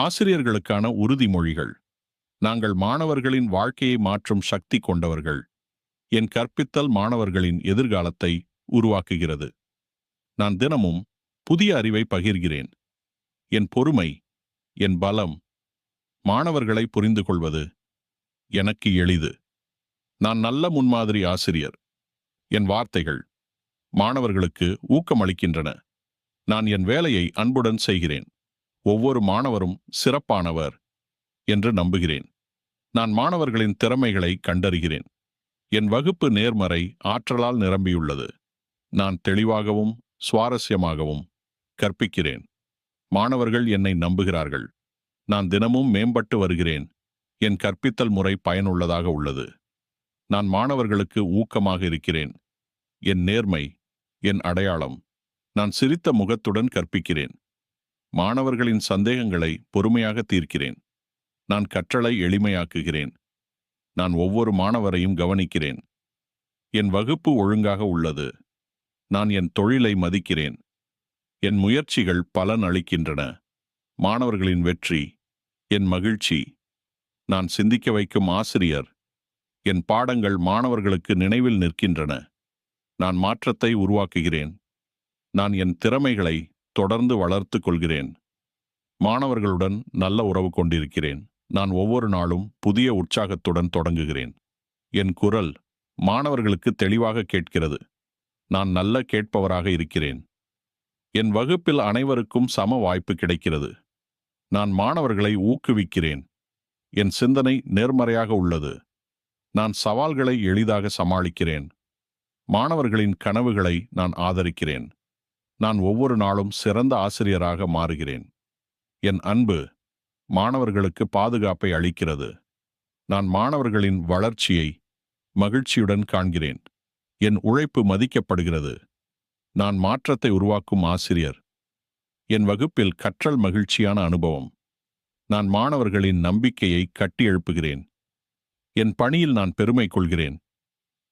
ஆசிரியர்களுக்கான உறுதிமொழிகள். நாங்கள் மாணவர்களின் வாழ்க்கையை மாற்றும் சக்தி கொண்டவர்கள். என் கற்பித்தல் மாணவர்களின் எதிர்காலத்தை உருவாக்குகிறது. நான் தினமும் புதிய அறிவை பகிர்கிறேன். என் பொறுமை, என் பலம். மாணவர்களை புரிந்து கொள்வது எனக்கு எளிது. நான் நல்ல முன்மாதிரி ஆசிரியர். என் வார்த்தைகள் மாணவர்களுக்கு ஊக்கமளிக்கின்றன. நான் என் வேலையை அன்புடன் செய்கிறேன். ஒவ்வொரு மாணவரும் சிறப்பானவர் என்று நம்புகிறேன். நான் மாணவர்களின் திறமைகளை கண்டறிகிறேன். என் வகுப்பு நேர்மறை ஆற்றலால் நிரம்பியுள்ளது. நான் தெளிவாகவும் சுவாரஸ்யமாகவும் கற்பிக்கிறேன். மாணவர்கள் என்னை நம்புகிறார்கள். நான் தினமும் மேம்பட்டு வருகிறேன். என் கற்பித்தல் முறை பயனுள்ளதாக உள்ளது. நான் மாணவர்களுக்கு ஊக்கமாக இருக்கிறேன். என் நேர்மை என் அடையாளம். நான் சிரித்த முகத்துடன் கற்பிக்கிறேன். மாணவர்களின் சந்தேகங்களை பொறுமையாக தீர்க்கிறேன். நான் கற்றலை எளிமையாக்குகிறேன். நான் ஒவ்வொரு மாணவரையும் கவனிக்கிறேன். என் வகுப்பு ஒழுங்காக உள்ளது. நான் என் தொழிலை மதிக்கிறேன். என் முயற்சிகள் பலன் அளிக்கின்றன. மாணவர்களின் வெற்றி என் மகிழ்ச்சி. நான் சிந்திக்க வைக்கும் ஆசிரியர். என் பாடங்கள் மாணவர்களுக்கு நினைவில் நிற்கின்றன. நான் மாற்றத்தை உருவாக்குகிறேன். நான் என் திறமைகளை தொடர்ந்து வளர்த்துக் கொள்கிறேன். மாணவர்களுடன் நல்ல உறவு கொண்டிருக்கிறேன். நான் ஒவ்வொரு நாளும் புதிய உற்சாகத்துடன் தொடங்குகிறேன். என் குரல் மாணவர்களுக்கு தெளிவாக கேட்கிறது. நான் நல்ல கேட்பவராக இருக்கிறேன். என் வகுப்பில் அனைவருக்கும் சம வாய்ப்பு கிடைக்கிறது. நான் மாணவர்களை ஊக்குவிக்கிறேன். என் சிந்தனை நேர்மறையாக உள்ளது. நான் சவால்களை எளிதாக சமாளிக்கிறேன். மாணவர்களின் கனவுகளை நான் ஆதரிக்கிறேன். நான் ஒவ்வொரு நாளும் சிறந்த ஆசிரியராக மாறுகிறேன். என் அன்பு மாணவர்களுக்கு பாதுகாப்பை அளிக்கிறது. நான் மாணவர்களின் வளர்ச்சியை மகிழ்ச்சியுடன் காண்கிறேன். என் உழைப்பு மதிக்கப்படுகிறது. நான் மாற்றத்தை உருவாக்கும் ஆசிரியர். என் வகுப்பில் கற்றல் மகிழ்ச்சியான அனுபவம். நான் மாணவர்களின் நம்பிக்கையை கட்டியெழுப்புகிறேன். என் பணியில் நான் பெருமை கொள்கிறேன்.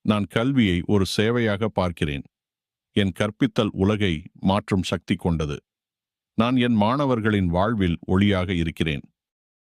நான் கல்வியை ஒரு சேவையாக பார்க்கிறேன். என் கற்பித்தல் உலகை மாற்றும் சக்தி கொண்டது. நான் என் மாணவர்களின் வாழ்வில் ஒளியாக இருக்கிறேன்.